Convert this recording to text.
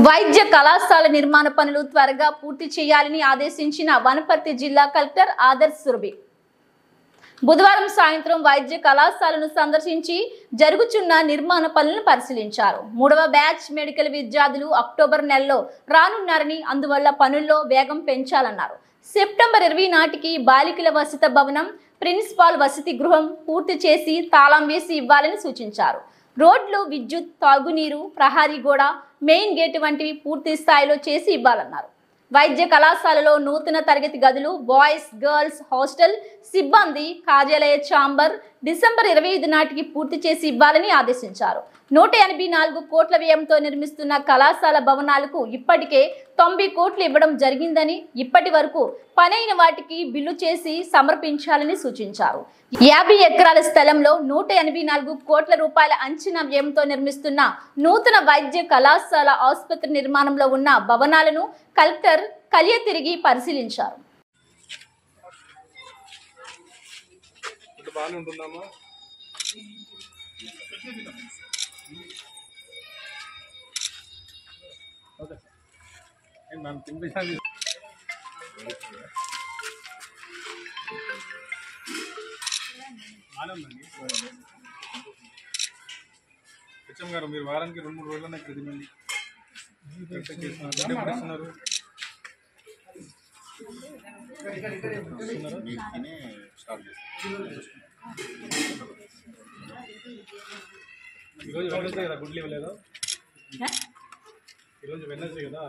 వైద్య కళాశాల నిర్మాణ పనులు త్వరగా పూర్తి చేయాలని ఆదేశించిన వనపర్తి జిల్లా కలెక్టర్ ఆదర్శ్ సురభి బుధవారం సాయంత్రం వైద్య కళాశాలను సందర్శించి జరుగుతున్న నిర్మాణ పనులను పరిశీలించారు. 3వ బ్యాచ్ మెడికల్ విద్యార్థులు అక్టోబర్ నెలలో రానున్నారని, అందువల్ల పనుల్లో వేగం పెంచాలన్నారు. సెప్టెంబర్ 20 నాటికి బాలికల వసతి భవనం, ప్రిన్సిపాల్ వసతి గృహం పూర్తి చేసి తాళం వేసి ఇవ్వాలని సూచించారు. రోడ్లు, విద్యుత్, తాగునీరు, ప్రహరీ గోడ, మెయిన్ గేట్ వంటివి పూర్తి స్థాయిలో చేసి ఇవ్వాలన్నారు. వైద్య కళాశాలలో నూతన తరగతి గదులు, బాయ్స్ గర్ల్స్ హాస్టల్, సిబ్బంది కార్యాలయ ఛాంబర్ డిసెంబర్ 25 నాటికి పూర్తి చేసి ఇవ్వాలని ఆదేశించారు. 184 కోట్ల వ్యయంతో నిర్మిస్తున్న కళాశాల భవనాలకు ఇప్పటికే 90 కోట్లు ఇవ్వడం జరిగిందని, ఇప్పటి వరకు పనైన వాటికి బిల్లు చేసి సమర్పించాలని సూచించారు. 50 ఎకరాల స్థలంలో 184 కోట్ల రూపాయల అంచనా వ్యయంతో నిర్మిస్తున్న నూతన వైద్య కళాశాల ఆసుపత్రి నిర్మాణంలో ఉన్న భవనాలను కలెక్టర్ కలియ తిరిగి పరిశీలించారు. హెచ్ఎం గారు, మీరు వారానికి 2-3 రోజులనే ప్రతి మంది ఈరోజు వెన్నెస్డే కదా, గుడ్ లీవ్ లేదా? ఈరోజు వెన్నెస్డే కదా.